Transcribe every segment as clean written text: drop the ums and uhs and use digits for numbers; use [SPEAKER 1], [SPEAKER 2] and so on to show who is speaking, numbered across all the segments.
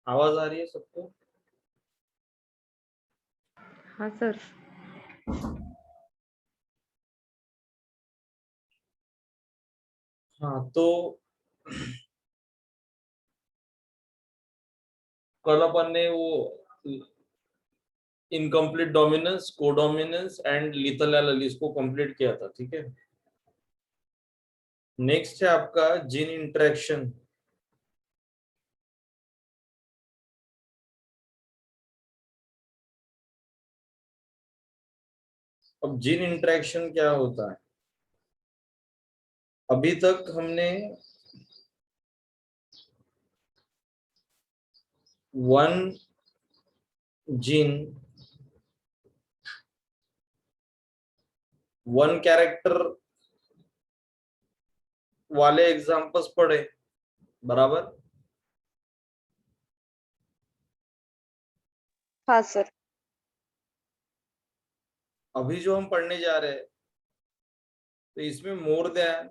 [SPEAKER 1] आवाज आ रही है सबको?
[SPEAKER 2] हाँ सर।
[SPEAKER 1] हाँ तो कल अपन ने वो incomplete dominance, codominance and lethal analysis को कंप्लीट किया था, ठीक है। नेक्स्ट है आपका जीन इंटरेक्शन। अब जीन इंटरेक्शन क्या होता है? अभी तक हमने वन जीन, वन कैरेक्टर वाले एग्जांपल्स पढ़े, बराबर।
[SPEAKER 2] हाँ सर।
[SPEAKER 1] अभी जो हम पढ़ने जा रहे हैं तो इसमें मोर देन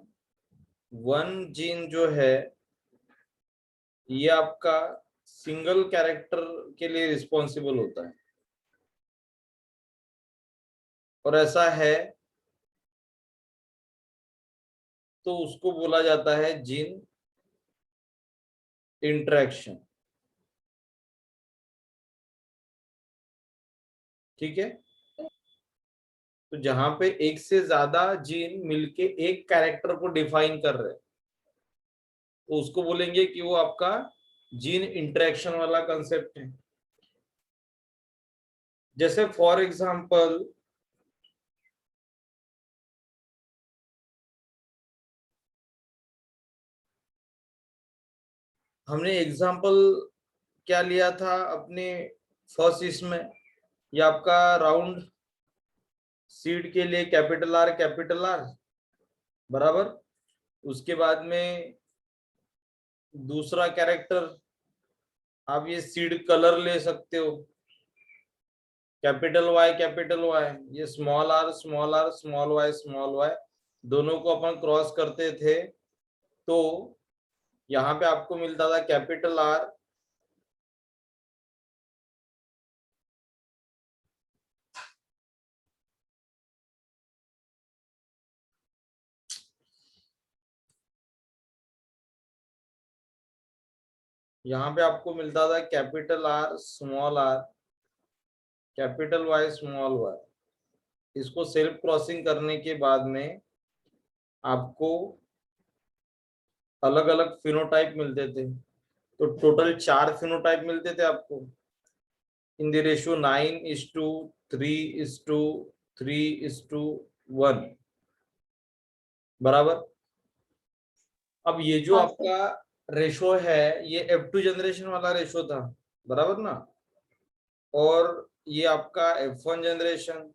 [SPEAKER 1] वन जीन जो है ये आपका सिंगल कैरेक्टर के लिए रिस्पॉन्सिबल होता है, और ऐसा है तो उसको बोला जाता है जीन इंटरेक्शन, ठीक है। तो जहां पे एक से ज्यादा जीन मिलके एक कैरेक्टर को डिफाइन कर रहे हैं तो उसको बोलेंगे कि वो आपका जीन इंटरेक्शन वाला कंसेप्ट है। जैसे फॉर एग्जांपल हमने एग्जांपल क्या लिया था अपने फर्स्ट इसमें, ये आपका राउंड सीड के लिए कैपिटल आर, बराबर। उसके बाद में दूसरा कैरेक्टर आप ये सीड कलर ले सकते हो, कैपिटल वाई, ये small R small R small Y दोनों को अपन क्रॉस करते थे तो यहाँ पे आपको मिलता था कैपिटल आर यहाँ पे आपको मिलता था capital R small R capital Y small Y. इसको सेल्फ क्रॉसिंग करने के बाद में आपको अलग अलग फिनोटाइप मिलते थे, तो टोटल 4 फिनोटाइप मिलते थे आपको इन द रेशियो 9:3:3:1, बराबर। अब ये जो
[SPEAKER 2] हाँ सर।
[SPEAKER 1] आपका रेशो है ये F2 जनरेशन वाला रेशो था, बराबर ना। और ये आपका F1 जनरेशन,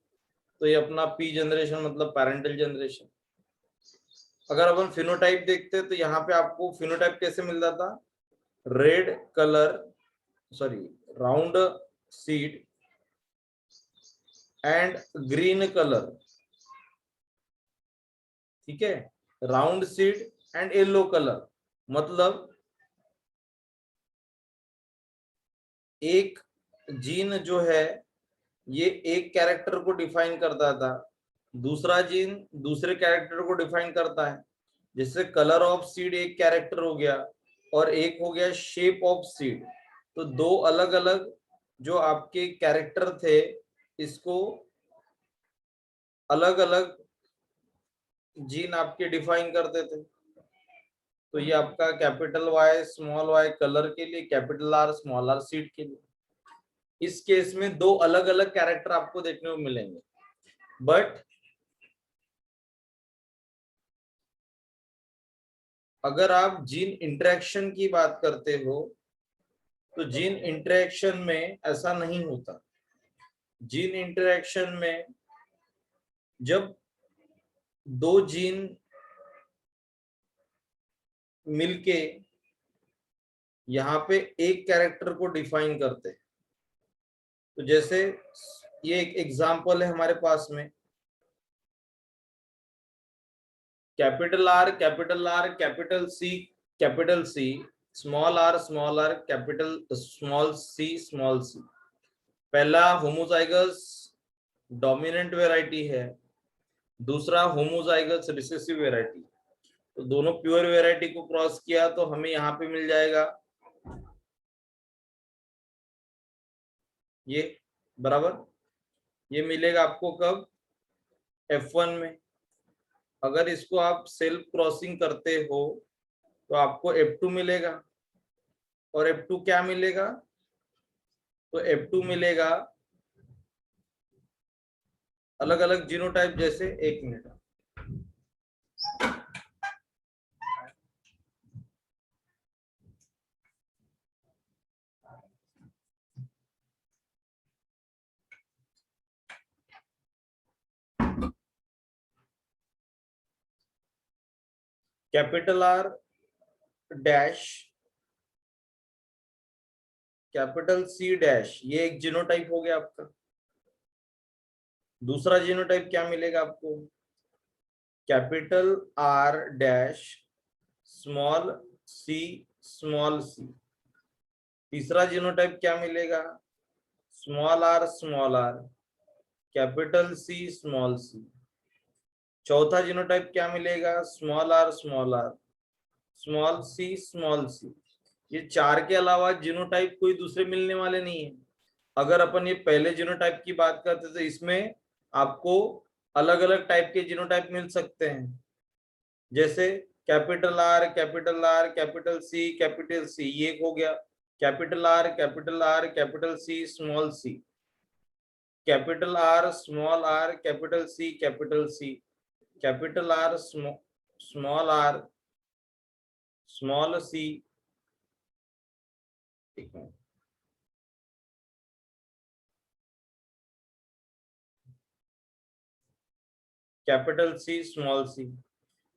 [SPEAKER 1] तो ये अपना P जनरेशन मतलब पैरेंटल जनरेशन। अगर अपन फिनोटाइप देखते तो यहाँ पे आपको फिनोटाइप कैसे मिलता था, red colour, sorry, round seed and green colour, ठीक है। Round seed and yellow colour, मतलब एक जीन जो है ये एक कैरेक्टर को डिफाइन करता था, दूसरा जीन दूसरे कैरेक्टर को डिफाइन करता है। जैसे कलर ऑफ सीड एक कैरेक्टर हो गया और एक हो गया शेप ऑफ सीड, तो दो अलग अलग जो आपके कैरेक्टर थे इसको अलग अलग जीन आपके डिफाइन करते थे। तो ये आपका capital Y small Y colour के लिए, capital R small R seed के लिए। इस केस में दो अलग अलग कैरेक्टर आपको देखने को मिलेंगे, बट अगर आप जीन इंटरेक्शन की बात करते हो तो जीन इंटरेक्शन में ऐसा नहीं होता। जीन इंटरेक्शन में जब दो जीन मिलके यहाँ पे एक कैरेक्टर को डिफाइन करते हैं, तो जैसे ये एक एग्जांपल है हमारे पास में, capital R capital C small R capital small C. पहला होमोजाइगस डोमिनेंट वेराइटी है, दूसरा होमोजाइगस रिसेसिव वेराइटी। तो दोनों प्योर वेराइटी को क्रॉस किया तो हमें यहाँ पे मिल जाएगा ये, बराबर। ये मिलेगा आपको कब? F1 में। अगर इसको आप सेल्फ क्रॉसिंग करते हो तो आपको F2 मिलेगा, और F2 क्या मिलेगा? तो F2 मिलेगा अलग अलग जीनोटाइप, जैसे, एक minute, capital R dash capital C dash, ये एक जीनोटाइप हो गया आपका। दूसरा जीनोटाइप क्या मिलेगा आपको? Capital R dash small C. तीसरा जीनोटाइप क्या मिलेगा? Small R capital C small C. चौथा जीनोटाइप क्या मिलेगा? Small R small C. ये चार के अलावा जीनोटाइप कोई दूसरे मिलने वाले नहीं है। अगर अपन ये पहले जीनोटाइप की बात करते तो इसमें आपको अलग अलग टाइप के जीनोटाइप मिल सकते हैं, जैसे कैपिटल आर कैपिटल सी, ये एक हो गया। Capital R capital C small C, capital R capital C, capital R small C. ठीक है, कैपिटल सी स्मॉल सी,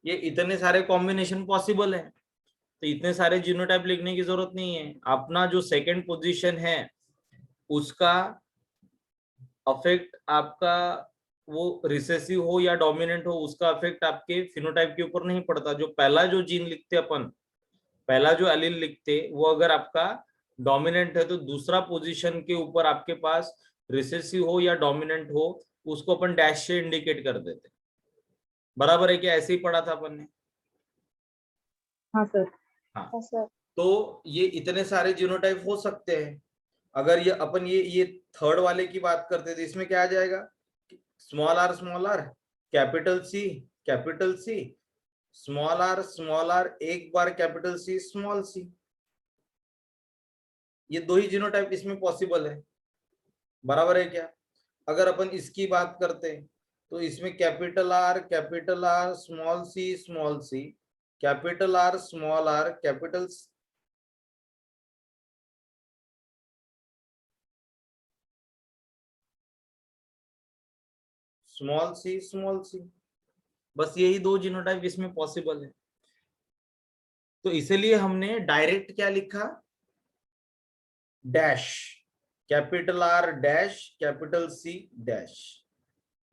[SPEAKER 1] ये इतने सारे कॉम्बिनेशन पॉसिबल है। तो इतने सारे जीनोटाइप लिखने की जरूरत नहीं है। अपना जो सेकंड पोजीशन है उसका अफेक्ट आपका, वो रिसेसिव हो या डोमिनेंट हो, उसका अफेक्ट आपके फिनोटाइप के ऊपर नहीं पड़ता। जो पहला जो जीन लिखते अपन, पहला जो एलील लिखते, वो अगर आपका डोमिनेंट है तो दूसरा पोजीशन के ऊपर आपके पास रिसेसिव हो या डोमिनेंट हो, उसको अपन डैश से इंडिकेट कर देते। बराबर है क्या? ऐसे ही पढ़ा था अपन ने।
[SPEAKER 2] हाँ सर।
[SPEAKER 1] हाँ,
[SPEAKER 2] हाँ सर।
[SPEAKER 1] तो ये इतने सारे जीनोटाइप हो सकते हैं। अगर ये अपन ये थर्ड वाले की बात करते थे, इसमें क्या आ जाएगा? Small R capital C small R एक बार कैपिटल सी स्मॉल सी। ये दो ही जीनोटाइप इसमें पॉसिबल है, बराबर है क्या? अगर अपन इसकी बात करते हैं तो इसमें capital R small C, capital R capital small सी। बस यही दो जीनोटाइप इसमें पॉसिबल है। तो इसीलिए हमने डायरेक्ट क्या लिखा? Dash, capital R dash capital C dash.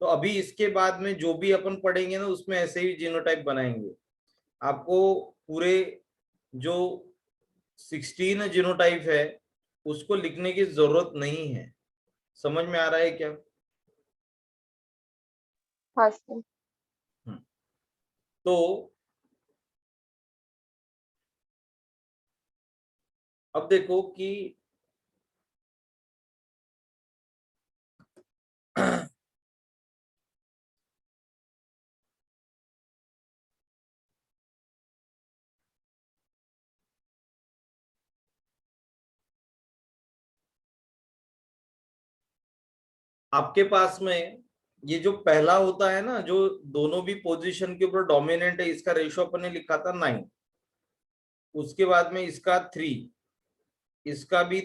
[SPEAKER 1] तो अभी इसके बाद में जो भी अपन पढ़ेंगे ना, उसमें ऐसे ही जीनोटाइप बनाएंगे। आपको पूरे जो 16 जीनोटाइप है उसको लिखने की जरूरत नहीं है। समझ में आ रहा है क्या?
[SPEAKER 2] हाँ सर।
[SPEAKER 1] तो अब देखो कि आपके पास में ये जो पहला होता है ना, जो दोनों भी पोजीशन के ऊपर डोमिनेंट है, इसका रेशियो अपन ने लिखा था 9। उसके बाद में इसका 3, इसका भी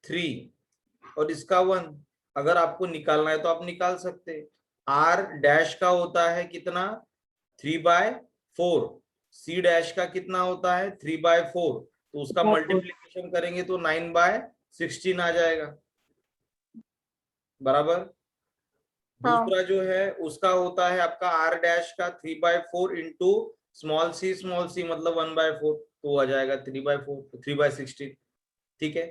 [SPEAKER 1] 3, और इसका 1। अगर आपको निकालना है तो आप निकाल सकते। आर डैश का होता है कितना? 3/4। सी डैश का कितना होता है? 3/4। तो उसका मल्टीप्लीकेशन करेंगे तो 9/16 आ जाएगा, बराबर।
[SPEAKER 2] हाँ।
[SPEAKER 1] दूसरा जो है उसका होता है आपका आर डैश का 3/4 इंटू स्मॉल सी मतलब 1/4। तो आ जाएगा 3/4, 3/16, ठीक है।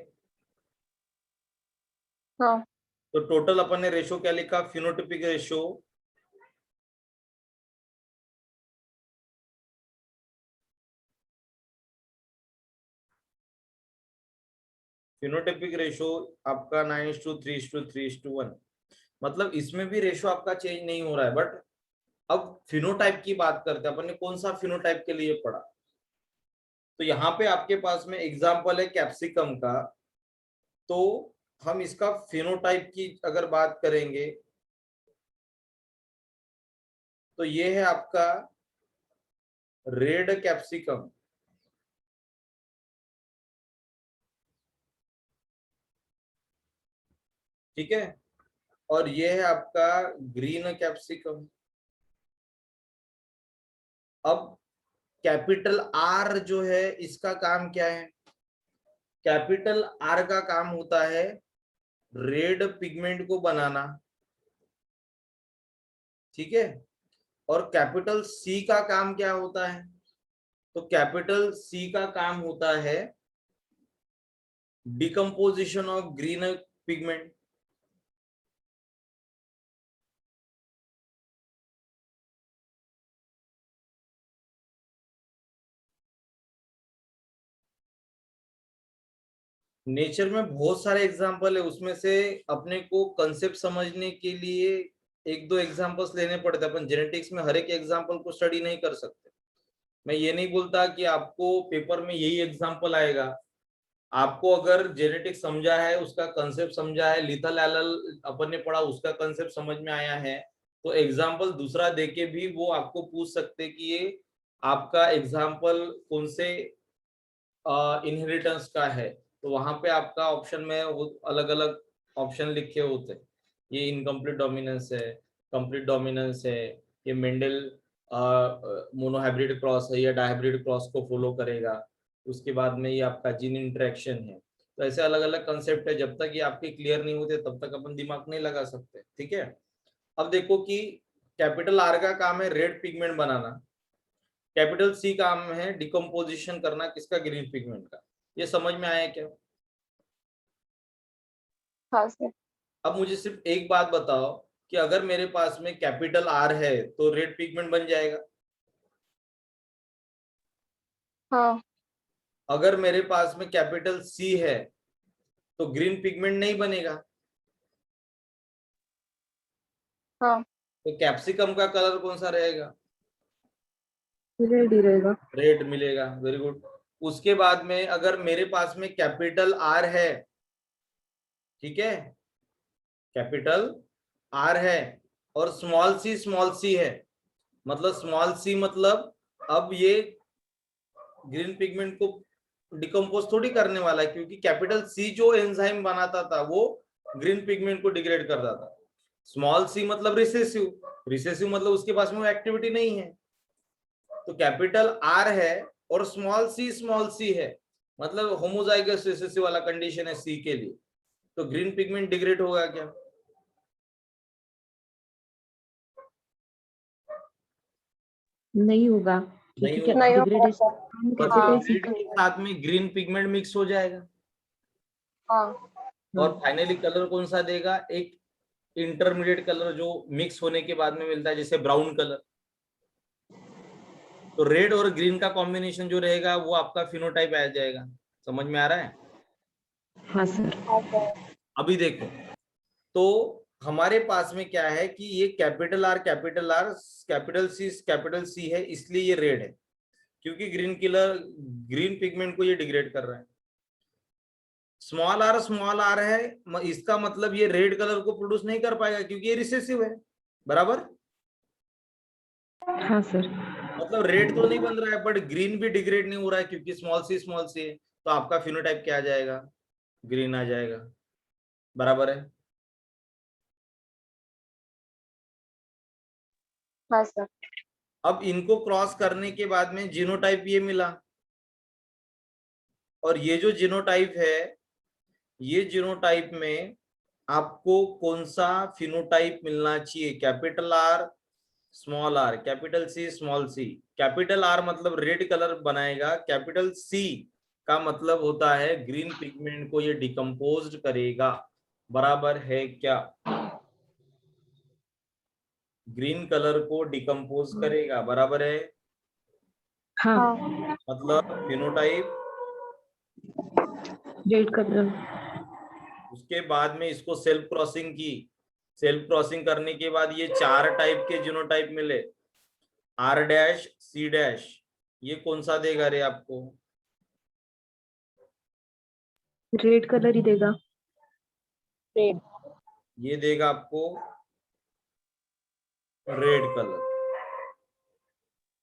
[SPEAKER 2] हाँ
[SPEAKER 1] तो टोटल अपन ने रेशो क्या लिखा, फिनोटिपिक रेशो आपका 9:3:3:1, मतलब इसमें भी रेशो आपका चेंज नहीं हो रहा है। बट अब फिनोटाइप की बात करते हैं, अपन ने कौन सा फिनोटाइप के लिए पढ़ा। तो यहाँ पे आपके पास में एग्जाम्पल है कैप्सिकम का, तो हम इसका फिनोटाइप की अगर बात करेंगे तो ये है आपका रेड कैप्सिकम, ठीक है। और ये है आपका ग्रीन कैप्सिकम। अब कैपिटल आर जो है इसका काम क्या है, कैपिटल आर का काम होता है रेड पिगमेंट को बनाना, ठीक है। और कैपिटल सी का काम क्या होता है, तो कैपिटल सी का काम होता है decomposition of green pigment. Nature में बहुत सारे एग्जाम्पल है, उसमें से अपने को कंसेप्ट समझने के लिए एक दो एग्जाम्पल्स लेने पड़ते हैं। अपन जेनेटिक्स में हर एक एग्जाम्पल को स्टडी नहीं कर सकते। मैं ये नहीं बोलता कि आपको पेपर में यही एग्जाम्पल आएगा। आपको अगर जेनेटिक्स समझा है, उसका कंसेप्ट समझा है, लिथल एलल अपन ने पढ़ा, उसका कंसेप्ट समझ में आया है, तो एग्जाम्पल दूसरा देके भी वो आपको पूछ सकते कि ये आपका एग्जाम्पल कौन से इनहेरिटेंस का है। तो वहां पे आपका ऑप्शन में अलग अलग ऑप्शन लिखे होते हैं, ये इनकम्प्लीट डोमिनेंस है, कंप्लीट डोमिनेंस है, ये मेंडल मोनोहाइब्रिड क्रॉस है या डायहाइब्रिड क्रॉस को फॉलो करेगा, उसके बाद में ये आपका जीन इंटरेक्शन है। तो ऐसे अलग अलग कंसेप्ट है, जब तक ये आपके क्लियर नहीं होते तब तक अपन दिमाग नहीं लगा सकते, ठीक है। अब देखो कि कैपिटल आर का काम है रेड पिगमेंट बनाना, कैपिटल सी काम है डिकम्पोजिशन करना, किसका, ग्रीन पिगमेंट का। ये समझ में आया क्या।
[SPEAKER 2] हाँ सर।
[SPEAKER 1] अब मुझे सिर्फ एक बात बताओ कि अगर मेरे पास में कैपिटल आर है तो रेड पिगमेंट बन जाएगा,
[SPEAKER 2] हाँ
[SPEAKER 1] अगर मेरे पास में कैपिटल सी है तो ग्रीन पिगमेंट नहीं बनेगा।
[SPEAKER 2] हाँ
[SPEAKER 1] तो कैप्सिकम का कलर कौन सा रहेगा,
[SPEAKER 2] रेड ही रहेगा।
[SPEAKER 1] रेड मिलेगा, वेरी गुड। उसके बाद में अगर मेरे पास में कैपिटल आर है, ठीक है, कैपिटल आर है और स्मॉल सी है, मतलब स्मॉल सी मतलब अब ये ग्रीन पिगमेंट को डिकम्पोज थोड़ी करने वाला है, क्योंकि कैपिटल सी जो एंजाइम बनाता था वो ग्रीन पिगमेंट को डिग्रेड करता था। स्मॉल सी मतलब रिसेसिव मतलब उसके पास में वो एक्टिविटी नहीं है। तो कैपिटल आर है और स्मॉल सी है, मतलब होमोजाइगस रिसेसिव वाला कंडीशन है सी के लिए, तो ग्रीन पिगमेंट डिग्रेड होगा क्या,
[SPEAKER 3] नहीं होगा,
[SPEAKER 1] नहीं
[SPEAKER 3] क्योंकि
[SPEAKER 1] होगा।
[SPEAKER 2] नहीं होगा
[SPEAKER 3] डिग्रेडेशन
[SPEAKER 2] सर।
[SPEAKER 1] मतलब
[SPEAKER 2] हाँ
[SPEAKER 1] रेड के साथ में ग्रीन पिगमेंट मिक्स हो जाएगा
[SPEAKER 2] हाँ
[SPEAKER 1] और फाइनली कलर कौन सा देगा, एक इंटरमीडिएट कलर जो मिक्स होने के बाद में मिलता है, जैसे ब्राउन कलर। तो रेड और ग्रीन का कॉम्बिनेशन जो रहेगा वो आपका फिनोटाइप आ जाएगा। समझ में आ रहा है।
[SPEAKER 3] हाँ सर।
[SPEAKER 2] हाँ सर।
[SPEAKER 1] अभी देखो, तो हमारे पास में क्या है कि ये कैपिटल सी है, इसलिए ये रेड है, क्योंकि ग्रीन पिगमेंट को ये डिग्रेड कर रहा है। स्मॉल आर है, इसका मतलब ये रेड कलर को प्रोड्यूस नहीं कर पाएगा क्योंकि ये रिसेसिव है, बराबर।
[SPEAKER 3] हाँ सर।
[SPEAKER 1] मतलब रेड तो नहीं बन रहा है बट ग्रीन भी डिग्रेड नहीं हो रहा है क्योंकि स्मॉल सी है, तो आपका फिनोटाइप क्या आ जाएगा, ग्रीन आ जाएगा, बराबर है।
[SPEAKER 2] हाँ सर।
[SPEAKER 1] अब इनको क्रॉस करने के बाद में जीनोटाइप ये मिला, और ये जो जीनोटाइप है, ये जीनोटाइप में आपको कौन सा फिनोटाइप मिलना चाहिए, capital R small R, capital C small C. Capital R मतलब रेड कलर बनाएगा, कैपिटल सी का मतलब होता है ग्रीन पिगमेंट को ये डिकम्पोज करेगा। बराबर है क्या? ग्रीन कलर को डिकम्पोज करेगा, बराबर है।
[SPEAKER 3] हाँ।
[SPEAKER 2] हाँ।
[SPEAKER 1] मतलब फिनोटाइप,
[SPEAKER 3] रेड कलर।
[SPEAKER 1] उसके बाद में इसको सेल्फ क्रॉसिंग की, सेल्फ क्रॉसिंग करने के बाद ये 4 टाइप के जीनोटाइप मिले, आर डैश सी डैश, ये कौन सा देगा रे आपको?
[SPEAKER 3] रेड कलर ही देगा।
[SPEAKER 2] रेड।
[SPEAKER 1] ये देगा आपको रेड कलर,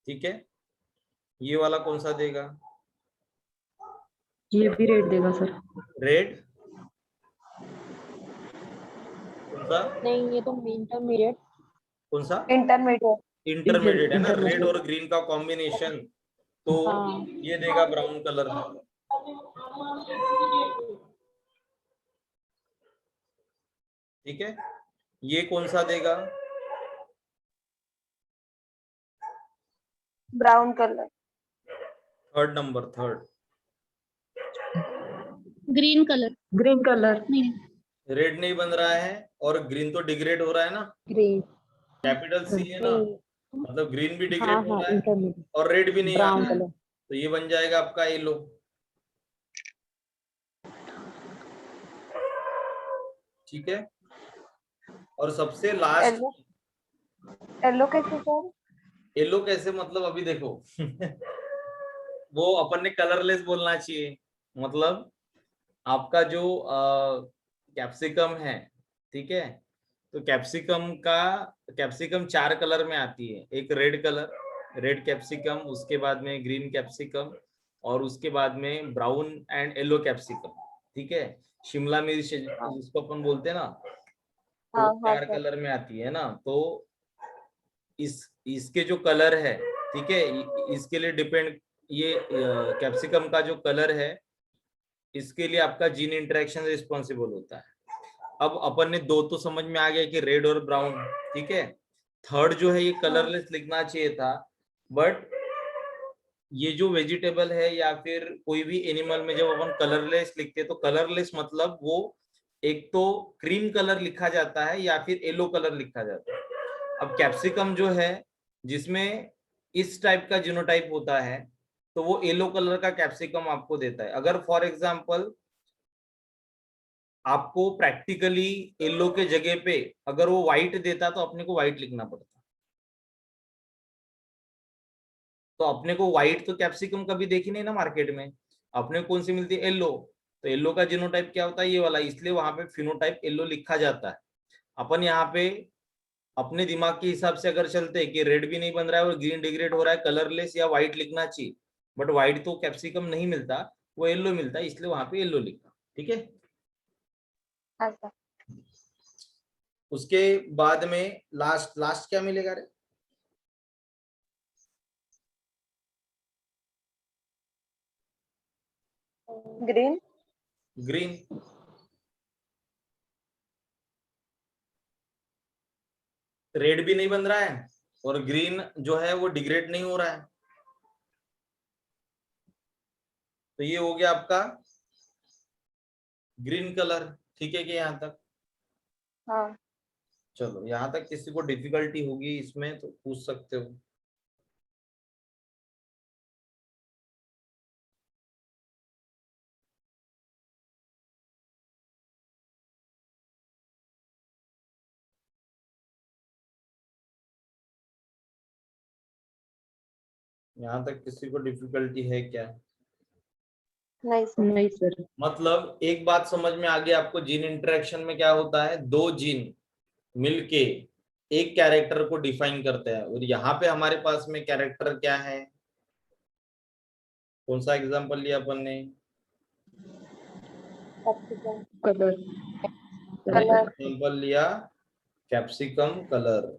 [SPEAKER 1] ठीक है। ये वाला कौन सा देगा?
[SPEAKER 3] ये भी रेड देगा सर।
[SPEAKER 1] रेड, कौन सा?
[SPEAKER 2] नहीं, ये तो इंटरमीडिएट।
[SPEAKER 1] कौन सा?
[SPEAKER 2] इंटरमीडिएट।
[SPEAKER 1] इंटरमीडिएट है ना, रेड
[SPEAKER 3] इंटरमीडिएट।
[SPEAKER 1] और ग्रीन का कॉम्बिनेशन, तो
[SPEAKER 2] हाँ।
[SPEAKER 1] ये देगा ब्राउन कलर। ठीक है, ये कौन सा देगा?
[SPEAKER 2] Brown colour.
[SPEAKER 1] Third number, third.
[SPEAKER 4] Green colour.
[SPEAKER 3] Green colour.
[SPEAKER 4] नहीं,
[SPEAKER 1] रेड नहीं बन रहा है और ग्रीन तो डिग्रेड हो रहा है ना,
[SPEAKER 2] ग्रीन।
[SPEAKER 1] कैपिटल सी है ना,
[SPEAKER 2] नहीं।
[SPEAKER 1] मतलब ग्रीन भी
[SPEAKER 2] हाँ
[SPEAKER 1] डिग्रेड हो
[SPEAKER 2] हाँ,
[SPEAKER 1] रहा है
[SPEAKER 2] इंटरमीडिएट।
[SPEAKER 1] और रेड भी नहीं आ
[SPEAKER 2] ब्राउन
[SPEAKER 1] रहा है,
[SPEAKER 2] कलर।
[SPEAKER 1] तो ये बन जाएगा आपका येलो। ठीक है, और सबसे लास्ट,
[SPEAKER 2] येलो। येलो कैसे सर?
[SPEAKER 1] येलो कैसे मतलब अभी देखो वो अपन ने कलरलेस बोलना चाहिए। मतलब आपका जो कैप्सिकम है, ठीक है, तो कैप्सिकम 4 कलर में आती है। एक रेड कलर, रेड कैप्सिकम, उसके बाद में ग्रीन कैप्सिकम, और उसके बाद में ब्राउन एंड येलो कैप्सिकम। ठीक है, शिमला मिर्च जिसको अपन बोलते हैं ना, तो
[SPEAKER 2] हाँ हाँ
[SPEAKER 1] 4
[SPEAKER 2] सर।
[SPEAKER 1] कलर में आती है ना। तो इसके जो कलर है, ठीक है, इसके लिए डिपेंड, ये कैप्सिकम का जो कलर है, इसके लिए आपका जीन इंटरेक्शन रिस्पॉन्सिबल होता है। अब अपन ने दो तो समझ में आ गया कि रेड और ब्राउन, ठीक है। थर्ड जो है ये कलरलेस लिखना चाहिए था, बट ये जो वेजिटेबल है या फिर कोई भी एनिमल में जब अपन कलरलेस लिखते हैं, तो कलरलेस मतलब वो एक तो क्रीम कलर लिखा जाता है या फिर येलो कलर लिखा जाता है। अब कैप्सिकम जो है, जिसमें इस टाइप का जीनोटाइप होता है, तो वो येलो कलर का कैप्सिकम आपको देता है। अगर फॉर एग्जांपल आपको प्रैक्टिकली येलो के जगह पे अगर वो व्हाइट देता, तो अपने को व्हाइट लिखना पड़ता। तो अपने को व्हाइट तो कैप्सिकम कभी देखी नहीं ना मार्केट में, अपने को कौन सी मिलती है? येलो। तो येलो का जीनोटाइप क्या होता है? ये वाला, इसलिए वहां पे फिनोटाइप येलो लिखा जाता है। अपन यहाँ पे अपने दिमाग के हिसाब से अगर चलते कि रेड भी नहीं बन रहा है और ग्रीन डिग्रेड हो रहा है, कलरलेस या व्हाइट लिखना चाहिए, बट व्हाइट तो कैप्सिकम नहीं मिलता, वो येलो मिलता है, इसलिए वहां पे येलो लिखा। ठीक है,
[SPEAKER 2] हाँ सर।
[SPEAKER 1] उसके बाद में लास्ट लास्ट क्या मिलेगा रे?
[SPEAKER 2] ग्रीन।
[SPEAKER 1] ग्रीन। रेड भी नहीं बन रहा है और ग्रीन जो है वो डिग्रेड नहीं हो रहा है, तो ये हो गया आपका ग्रीन कलर। ठीक है कि यहाँ तक?
[SPEAKER 2] हाँ।
[SPEAKER 1] चलो, यहाँ तक किसी को डिफिकल्टी होगी इसमें तो पूछ सकते हो। यहाँ तक किसी को डिफिकल्टी है क्या?
[SPEAKER 2] नहीं सर।
[SPEAKER 3] नहीं सर।
[SPEAKER 1] मतलब एक बात समझ में आ गई आपको, जीन इंटरेक्शन में क्या होता है, दो जीन मिलके एक कैरेक्टर को डिफाइन करते हैं, और यहाँ पे हमारे पास में कैरेक्टर क्या है? कौन सा एग्जांपल लिया अपन ने?
[SPEAKER 2] Capsicum
[SPEAKER 3] colour.
[SPEAKER 2] कलर।
[SPEAKER 1] एग्जांपल लिया कैप्सिकम कलर।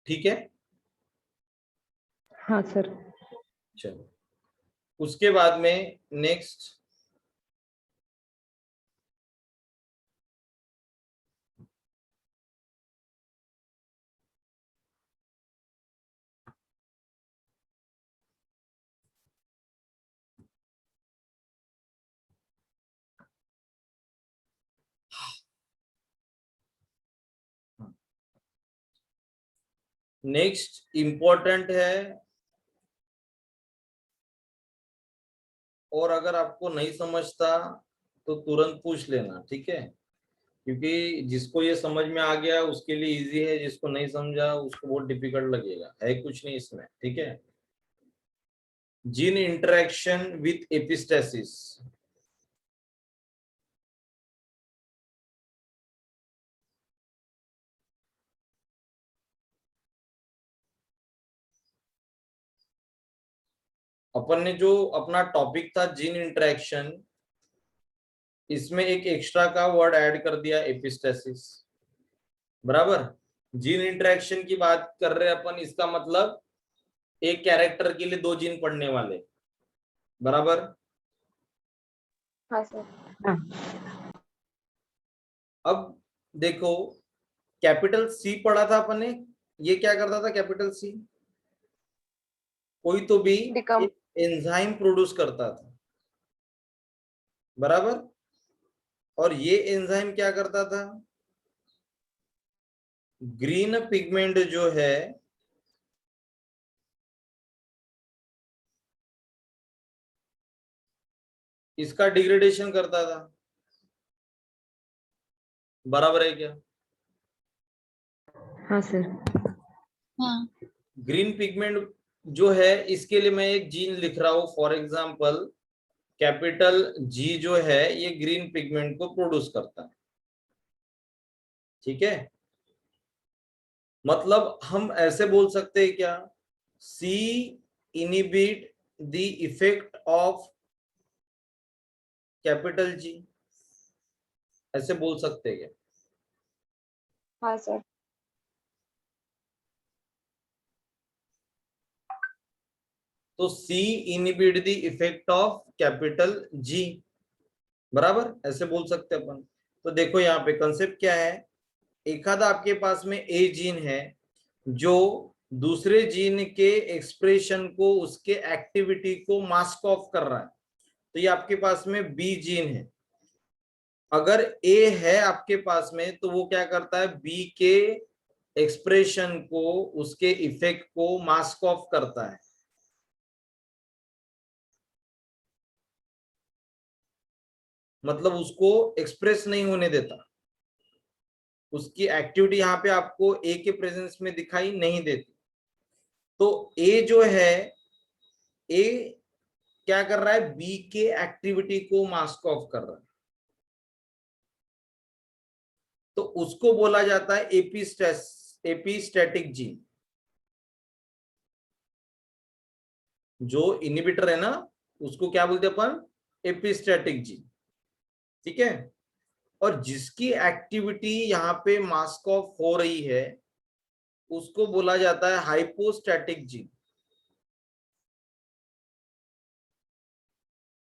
[SPEAKER 1] ठीक है,
[SPEAKER 3] हाँ सर।
[SPEAKER 1] चलो उसके बाद में नेक्स्ट नेक्स्ट इंपॉर्टेंट है, और अगर आपको नहीं समझता तो तुरंत पूछ लेना, ठीक है, क्योंकि जिसको ये समझ में आ गया उसके लिए इजी है, जिसको नहीं समझा उसको बहुत डिफिकल्ट लगेगा, है कुछ नहीं इसमें, ठीक है। Gene interaction with epistasis. अपन ने जो अपना टॉपिक था जीन इंटरेक्शन, इसमें एक एक्स्ट्रा का वर्ड ऐड कर दिया, एपिस्टेसिस, बराबर। जीन इंटरेक्शन की बात कर रहे हैं अपन, इसका मतलब एक कैरेक्टर के लिए 2 जीन पढ़ने वाले, बराबर।
[SPEAKER 2] हाँ सर।
[SPEAKER 3] हाँ
[SPEAKER 1] अब देखो, कैपिटल सी पढ़ा था अपन ने, ये क्या करता था कैपिटल सी? कोई तो भी
[SPEAKER 2] डिकम
[SPEAKER 1] एंजाइम प्रोड्यूस करता था, बराबर। और ये एंजाइम क्या करता था? ग्रीन पिगमेंट जो है इसका डिग्रेडेशन करता था, बराबर है क्या?
[SPEAKER 3] हाँ सर।
[SPEAKER 4] हाँ
[SPEAKER 1] ग्रीन पिगमेंट जो है, इसके लिए मैं एक जीन लिख रहा हूं, फॉर एग्जांपल कैपिटल जी जो है ये ग्रीन पिगमेंट को प्रोड्यूस करता है, ठीक है। मतलब हम ऐसे बोल सकते हैं क्या, C inhibit the effect of capital G, ऐसे बोल सकते हैं क्या?
[SPEAKER 2] हाँ सर।
[SPEAKER 1] तो C inhibit the effect of capital G, बराबर, ऐसे बोल सकते हैं अपन। तो देखो यहाँ पे कंसेप्ट क्या है, एक आधा आपके पास में ए जीन है जो दूसरे जीन के एक्सप्रेशन को, उसके एक्टिविटी को मास्क ऑफ कर रहा है, तो ये आपके पास में बी जीन है। अगर ए है आपके पास में तो वो क्या करता है, बी के एक्सप्रेशन को, उसके इफेक्ट को मास्क ऑफ करता है, मतलब उसको एक्सप्रेस नहीं होने देता, उसकी एक्टिविटी यहाँ पे आपको ए के प्रेजेंस में दिखाई नहीं देती। तो ए जो है, ए क्या कर रहा है, बी के एक्टिविटी को मास्क ऑफ कर रहा है, तो उसको बोला जाता है एपिस्टैटिक जीन। जो इनिबिटर है ना, उसको क्या बोलते हैं अपन, एपिस्टैटिक जीन, ठीक है। और जिसकी एक्टिविटी यहाँ पे मास्क ऑफ हो रही है उसको बोला जाता है हाइपोस्टैटिक जीन,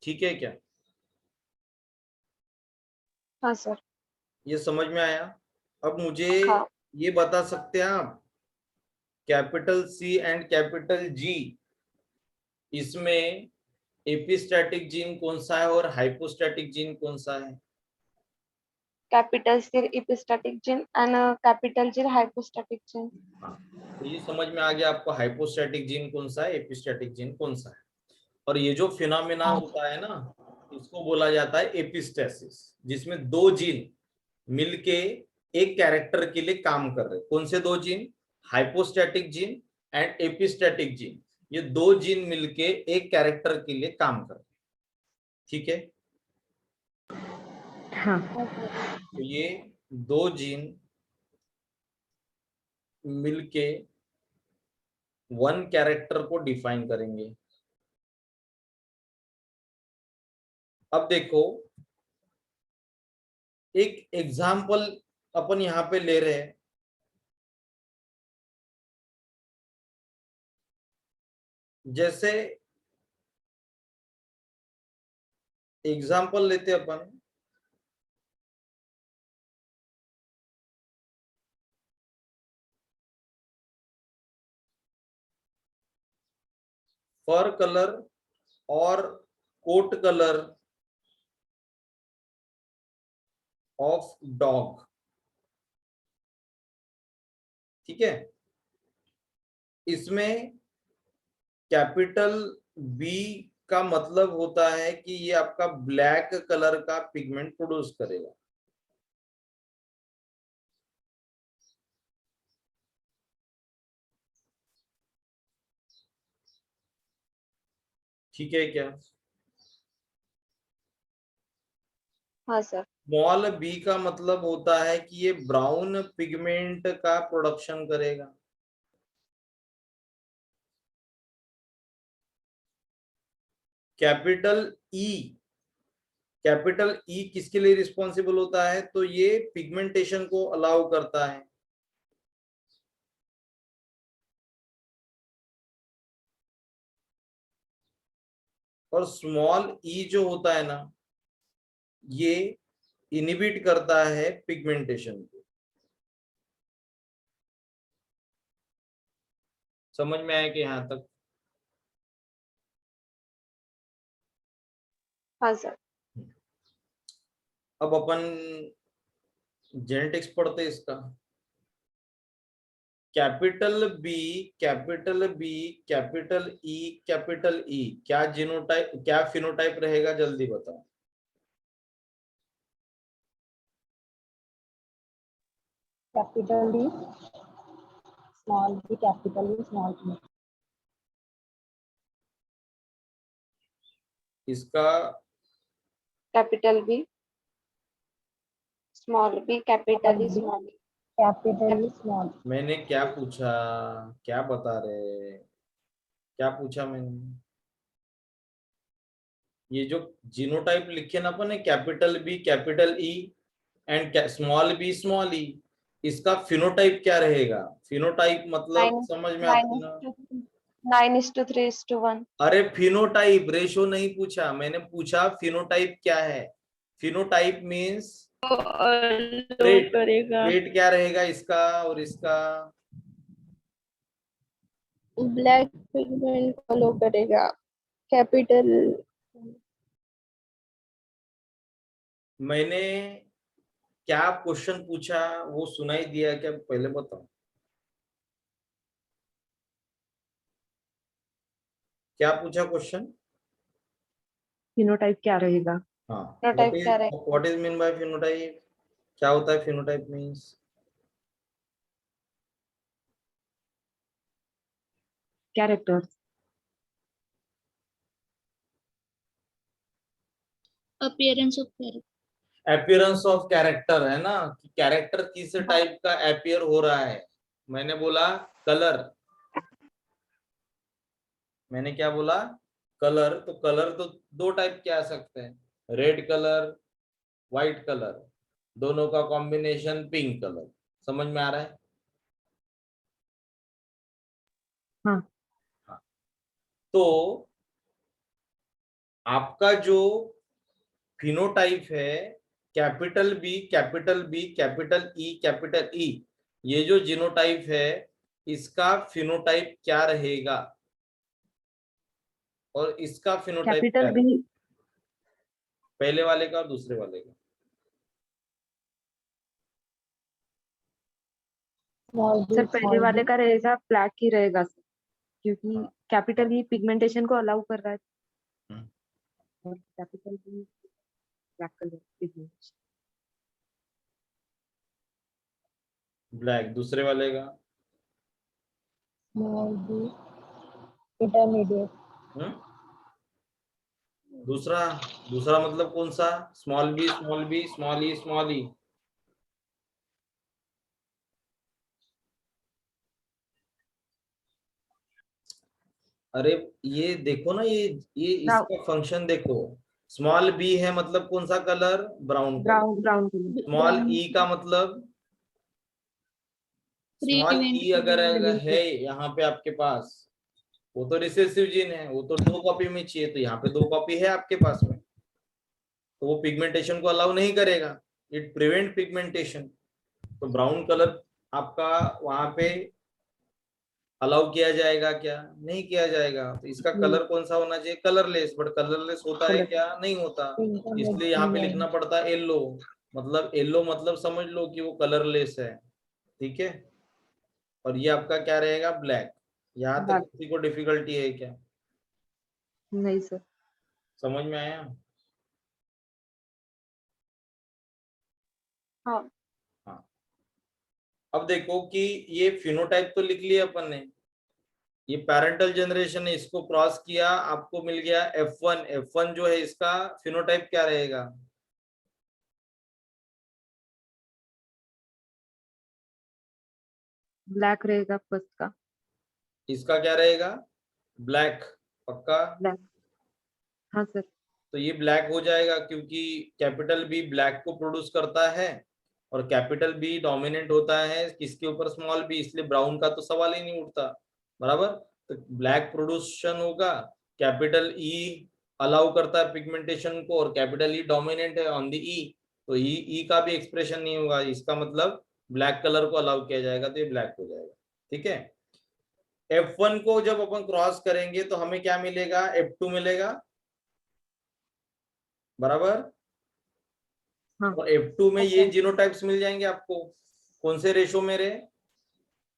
[SPEAKER 1] ठीक है क्या?
[SPEAKER 2] हाँ सर।
[SPEAKER 1] ये समझ में आया? अब मुझे
[SPEAKER 2] हाँ।
[SPEAKER 1] ये बता सकते हैं आप, capital C and capital G, इसमें एपिस्टैटिक जीन कौन सा है और हाइपोस्टैटिक जीन कौन सा है?
[SPEAKER 2] Capital C epistatic gene and capital G hypostatic gene.
[SPEAKER 1] हाँ, तो ये समझ में आ गया आपको, हाइपोस्टैटिक जीन कौन सा है, एपिस्टैटिक जीन कौन सा है। और ये जो फिनोमेना होता है ना, इसको बोला जाता है एपिस्टेसिस, जिसमें 2 जीन मिलके एक कैरेक्टर के लिए काम कर रहे हैं। कौन से 2 gene? Hypostatic gene and epistatic gene, ये 2 जीन मिलके एक कैरेक्टर के लिए काम कर रहे हैं, ठीक है।
[SPEAKER 3] हाँ
[SPEAKER 1] तो ये 2 जीन मिलके 1 कैरेक्टर को डिफाइन करेंगे। अब देखो, एक एग्जाम्पल अपन यहां पे ले रहे हैं, जैसे एग्जाम्पल लेते अपन, फर कलर और कोट कलर ऑफ डॉग, ठीक है। इसमें कैपिटल बी का मतलब होता है कि ये आपका ब्लैक कलर का पिगमेंट प्रोड्यूस करेगा। ठीक है क्या?
[SPEAKER 2] हाँ सर।
[SPEAKER 1] स्मॉल बी का मतलब होता है कि ये ब्राउन पिगमेंट का प्रोडक्शन करेगा। कैपिटल ई किसके लिए रिस्पॉन्सिबल होता है? तो ये पिगमेंटेशन को अलाउ करता है। और स्मॉल ई जो होता है ना, ये इनिबिट करता है पिगमेंटेशन को। समझ में आया कि यहां तक?
[SPEAKER 2] हाँ सर।
[SPEAKER 1] अब अपन जेनेटिक्स पढ़ते इसका। Capital B, capital B, capital E क्या जीनोटाइप, क्या फिनोटाइप रहेगा? जल्दी बताओ।
[SPEAKER 5] Capital D small D, capital E small E.
[SPEAKER 1] इसका
[SPEAKER 2] capital B small B, capital E small E.
[SPEAKER 5] Capital E small.
[SPEAKER 1] मैंने क्या पूछा? क्या बता रहे? क्या पूछा मैंने? ये जो जीनोटाइप लिखे ना अपन, capital B, capital E and small B, small E, इसका फिनोटाइप क्या रहेगा? फिनोटाइप मतलब समझ में आता है ना?
[SPEAKER 2] 9:3:1।
[SPEAKER 1] अरे फिनोटाइप, रेशो नहीं पूछा मैंने, पूछा फिनोटाइप क्या है। Phenotype means trait.
[SPEAKER 4] करेगा
[SPEAKER 1] ट्रेट क्या रहेगा इसका और इसका?
[SPEAKER 4] ब्लैक पिगमेंट फॉलो करेगा कैपिटल।
[SPEAKER 1] मैंने क्या क्वेश्चन पूछा वो सुनाई दिया क्या? पहले बताओ, क्या पूछा क्वेश्चन?
[SPEAKER 3] फिनोटाइप क्या रहेगा?
[SPEAKER 1] हाँ,
[SPEAKER 2] फिनोटाइप क्या रहेगा?
[SPEAKER 1] What is mean by phenotype? क्या होता है phenotype means?
[SPEAKER 3] Characters.
[SPEAKER 4] Appearance of character.
[SPEAKER 1] Appearance of character है ना, कि कैरेक्टर किस टाइप का अपीयर हो रहा है। मैंने बोला कलर। मैंने क्या बोला? कलर। तो कलर तो दो टाइप के आ सकते हैं, रेड कलर, व्हाइट कलर, दोनों का कॉम्बिनेशन पिंक कलर। समझ में आ रहा है?
[SPEAKER 3] हाँ।
[SPEAKER 1] हाँ। तो आपका जो फिनोटाइप है, capital B, capital B, capital E, ये जो जीनोटाइप है, इसका फिनोटाइप क्या रहेगा और इसका फिनोटाइप क्या
[SPEAKER 3] कैपिटल
[SPEAKER 1] रहेगा?
[SPEAKER 3] बी।
[SPEAKER 1] पहले वाले का और दूसरे वाले का।
[SPEAKER 5] स्मॉल डी
[SPEAKER 3] सर पहले
[SPEAKER 5] स्मॉल
[SPEAKER 3] वाले
[SPEAKER 5] डी।
[SPEAKER 3] का रहेगा ब्लैक ही रहेगा सर, क्योंकि
[SPEAKER 1] हाँ।
[SPEAKER 3] कैपिटल ई पिगमेंटेशन को अलाउ कर रहा है
[SPEAKER 1] हम्म।
[SPEAKER 3] और capital B black colour pigmentation.
[SPEAKER 1] Black दूसरे वाले का।
[SPEAKER 5] Small D intermediate.
[SPEAKER 1] हम्म? दूसरा, दूसरा मतलब कौन सा? Small B, small B, small E, small E. अरे ये देखो ना, ये इसका फंक्शन देखो। स्मॉल बी है मतलब कौन सा colour? Brown colour.
[SPEAKER 3] Brown brown colour.
[SPEAKER 1] Small E का मतलब, स्मॉल
[SPEAKER 4] प्रीवेंट
[SPEAKER 1] ई अगर
[SPEAKER 4] करेगा।
[SPEAKER 1] है यहाँ पे आपके पास, वो तो रिसेसिव जीन है, वो तो 2 कॉपी में चाहिए, तो यहाँ पे 2 कॉपी है आपके पास में, तो वो पिगमेंटेशन को अलाउ नहीं करेगा। It prevent pigmentation. तो ब्राउन कलर आपका वहां पे अलाउ किया जाएगा क्या? नहीं किया जाएगा। तो इसका कलर कौन सा होना चाहिए? कलरलेस। बट कलरलेस होता है
[SPEAKER 3] कलर।
[SPEAKER 1] क्या? नहीं होता। इसलिए यहाँ पे लिखना
[SPEAKER 5] इंटरमीडिएट।
[SPEAKER 1] पड़ता है येलो। मतलब येलो मतलब समझ लो कि वो कलरलेस है। ठीक है। और ये आपका क्या रहेगा? ब्लैक। यहाँ तक किसी को डिफिकल्टी है क्या?
[SPEAKER 3] नहीं सर।
[SPEAKER 1] समझ में आया?
[SPEAKER 2] हाँ।
[SPEAKER 1] हाँ। अब देखो कि ये फिनोटाइप तो लिख लिया अपन ने, ये पैरेंटल जनरेशन है, इसको क्रॉस किया, आपको मिल गया F1। F1 जो है इसका फिनोटाइप क्या रहेगा?
[SPEAKER 3] ब्लैक रहेगा फर्स्ट का।
[SPEAKER 1] इसका क्या रहेगा? ब्लैक। पक्का?
[SPEAKER 3] ब्लैक। हाँ सर।
[SPEAKER 1] तो ये ब्लैक हो जाएगा क्योंकि कैपिटल बी ब्लैक को प्रोड्यूस करता है और कैपिटल बी डोमिनेंट होता है किसके ऊपर? Small B. इसलिए ब्राउन का तो सवाल ही नहीं उठता। बराबर? तो ब्लैक प्रोड्यूशन होगा, कैपिटल ई अलाउ करता है पिगमेंटेशन को और कैपिटल ई डोमिनेंट है ऑन द ई, तो ई का भी एक्सप्रेशन नहीं होगा, इसका मतलब ब्लैक कलर को अलाउ किया जाएगा, तो ये ब्लैक हो जाएगा। ठीक है। F1 को जब अपन क्रॉस करेंगे तो हमें क्या मिलेगा? F2 मिलेगा। बराबर?
[SPEAKER 3] हाँ।
[SPEAKER 1] और F2 में ये जीनोटाइप्स मिल जाएंगे आपको। कौन से रेशो में रे?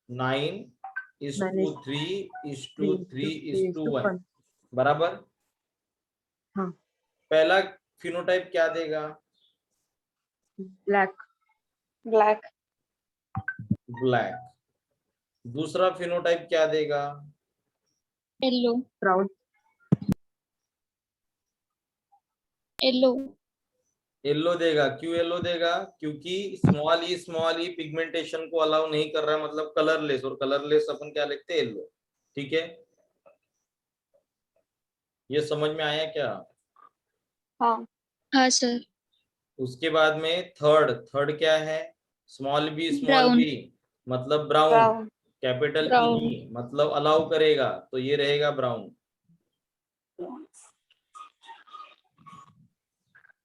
[SPEAKER 1] 9:3:3:1। बराबर?
[SPEAKER 3] हाँ।
[SPEAKER 1] पहला फिनोटाइप क्या देगा?
[SPEAKER 3] ब्लैक।
[SPEAKER 2] ब्लैक।
[SPEAKER 1] ब्लैक। दूसरा फिनोटाइप क्या देगा?
[SPEAKER 4] येलो।
[SPEAKER 3] ब्राउन।
[SPEAKER 4] येलो।
[SPEAKER 1] येलो देगा। क्यों येलो देगा? क्योंकि स्मॉल ई पिगमेंटेशन को अलाउ नहीं कर रहा है, मतलब कलरलेस, और कलरलेस अपन क्या लिखते हैं? येलो। ठीक है, ये समझ में आया क्या?
[SPEAKER 2] हाँ।
[SPEAKER 4] हाँ सर।
[SPEAKER 1] उसके बाद में थर्ड क्या है? Small B
[SPEAKER 4] Brown.
[SPEAKER 1] मतलब brown.
[SPEAKER 2] Brown.
[SPEAKER 1] Capital
[SPEAKER 4] Brown.
[SPEAKER 1] E मतलब अलाउ करेगा, तो ये रहेगा ब्राउन।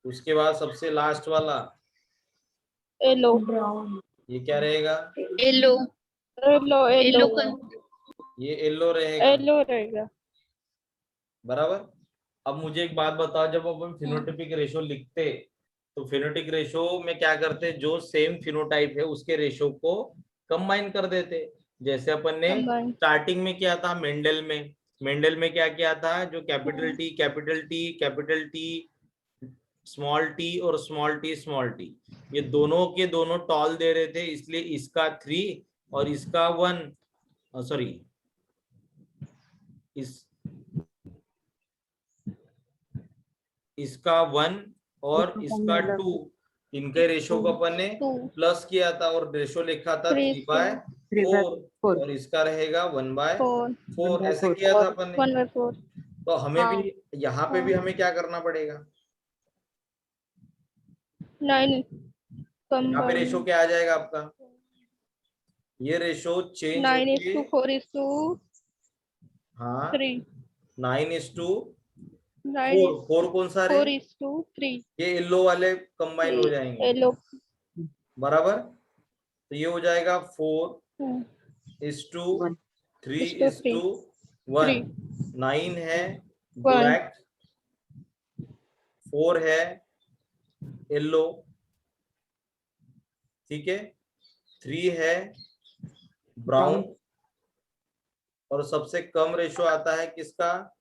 [SPEAKER 1] उसके बाद सबसे लास्ट वाला
[SPEAKER 4] येलो।
[SPEAKER 5] ब्राउन।
[SPEAKER 1] ये क्या रहेगा?
[SPEAKER 4] येलो। येलो। येलो
[SPEAKER 1] ये येलो रहेगा।
[SPEAKER 4] येलो रहेगा।
[SPEAKER 1] बराबर? अब मुझे एक बात बताओ, जब अपन फिनोटाइपिक रेशो लिखते तो फिनोटिक रेशो में क्या करते? जो सेम फिनोटाइप है उसके रेशो को कंबाइन कर देते। जैसे अपन ने
[SPEAKER 4] Combine.
[SPEAKER 1] स्टार्टिंग में किया था मेंडल में क्या किया था? जो कैपिटल टी स्मॉल टी ये दोनों के दोनों टॉल दे रहे थे, इसलिए इसका 3 और इसका 1, सॉरी इसका 1 और इसका 2, इनके रेशो को अपन ने
[SPEAKER 4] 2.
[SPEAKER 1] प्लस किया था और रेशो लिखा था 3/4 और इसका रहेगा 1/4। ऐसे किया था अपन ने।
[SPEAKER 4] 1/4.
[SPEAKER 1] तो हमें
[SPEAKER 2] हाँ।
[SPEAKER 1] भी यहाँ पे भी हमें क्या करना पड़ेगा?
[SPEAKER 4] 9
[SPEAKER 1] यहाँ पे रेशो
[SPEAKER 4] combine.
[SPEAKER 1] क्या आ जाएगा आपका? ये रेशो चेंज
[SPEAKER 4] 9:4:3.
[SPEAKER 1] हाँ 9:4।
[SPEAKER 4] 9:4.
[SPEAKER 1] 4 कौन सा रे?
[SPEAKER 4] 3.
[SPEAKER 1] ये येलो वाले कंबाइन हो जाएंगे।
[SPEAKER 4] येलो.
[SPEAKER 1] बराबर? तो ये हो जाएगा 4:3:1। 9 है ब्लैक, 4 है येलो, ठीक है, 3 है ब्राउन, और सबसे कम रेशो आता है किसका?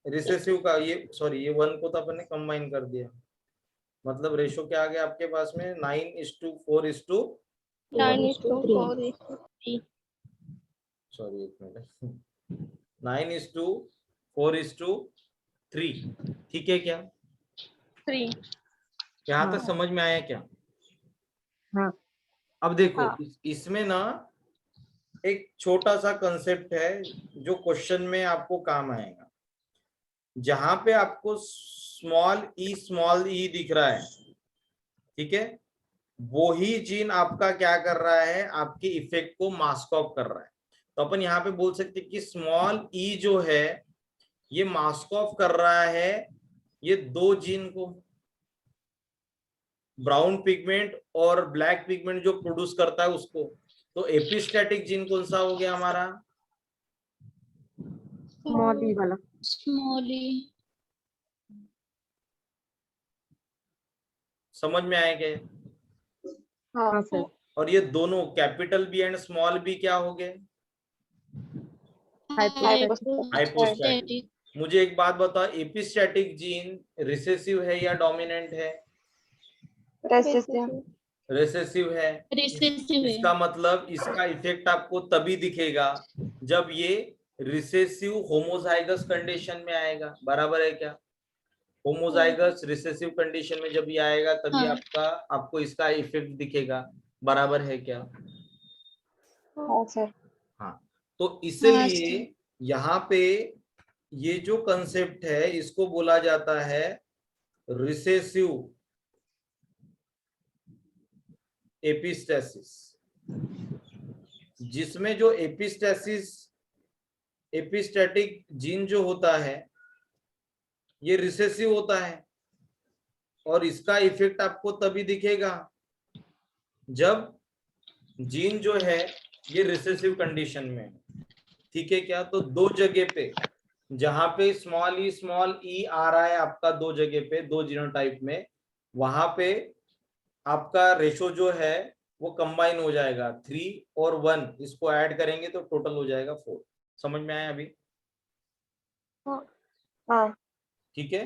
[SPEAKER 1] रिसेसिव का। ये सॉरी, ये 1 को तो अपन ने कंबाइन कर दिया, मतलब रेशो क्या आ गया आपके पास में? 9:4:3।
[SPEAKER 4] 9:4:3.
[SPEAKER 1] सॉरी एक मिनट, 9:4:3। ठीक है क्या?
[SPEAKER 4] 3.
[SPEAKER 1] यहाँ तक समझ में आया क्या?
[SPEAKER 3] हाँ।
[SPEAKER 1] अब देखो
[SPEAKER 2] हाँ।
[SPEAKER 1] इसमें ना एक छोटा सा कंसेप्ट है जो क्वेश्चन में आपको काम आएगा। जहां पे आपको स्मॉल ई दिख रहा है, ठीक है, वो ही जीन आपका क्या कर रहा है? आपके इफेक्ट को मास्क ऑफ कर रहा है। तो अपन यहाँ पे बोल सकते कि स्मॉल ई जो है ये मास्क ऑफ कर रहा है ये 2 जीन को, ब्राउन पिगमेंट और ब्लैक पिगमेंट जो प्रोड्यूस करता है उसको। तो एपिस्टैटिक जीन कौन सा हो गया हमारा?
[SPEAKER 3] स्मॉल ई वाला।
[SPEAKER 4] Small e.
[SPEAKER 1] समझ में आए क्या?
[SPEAKER 3] हाँ सर।
[SPEAKER 1] और ये दोनों capital B and small B क्या हो गए?
[SPEAKER 2] Hypostatic.
[SPEAKER 1] हाइपोस्टैटिक। मुझे एक बात बताओ, एपिस्टैटिक जीन रिसेसिव है या डोमिनेंट है?
[SPEAKER 2] Recessive.
[SPEAKER 1] रिसेसिव है।
[SPEAKER 4] रिसेसिव है।
[SPEAKER 1] इसका मतलब इसका इफेक्ट आपको तभी दिखेगा जब ये रिसेसिव होमोजाइगस कंडीशन में आएगा, बराबर है क्या? होमोजाइगस रिसेसिव कंडीशन में जब ये आएगा तभी
[SPEAKER 4] हाँ।
[SPEAKER 1] आपको इसका इफेक्ट दिखेगा, बराबर है क्या?
[SPEAKER 2] हाँ सर.
[SPEAKER 1] हाँ, तो
[SPEAKER 4] हाँ,
[SPEAKER 1] इसलिए
[SPEAKER 4] सर।
[SPEAKER 1] यहाँ पे ये जो कंसेप्ट है इसको बोला जाता है रिसेसिव एपिस्टेसिस, जिसमें जो एपिस्टैटिक जीन जो होता है ये रिसेसिव होता है और इसका इफेक्ट आपको तभी दिखेगा जब जीन जो है ये रिसेसिव कंडीशन में है। ठीक है क्या? तो दो जगह पे, जहां पे स्मॉल ई आ रहा है आपका, दो जगह पे, दो जीनोटाइप में, वहां पे आपका रेशो जो है वो कंबाइन हो जाएगा, 3 और 1 इसको ऐड करेंगे तो टोटल हो जाएगा 4। समझ में आया अभी?
[SPEAKER 2] हाँ.
[SPEAKER 1] ठीक है,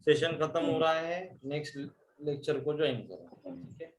[SPEAKER 1] सेशन खत्म हो रहा है, नेक्स्ट लेक्चर को ज्वाइन करो। ठीक है।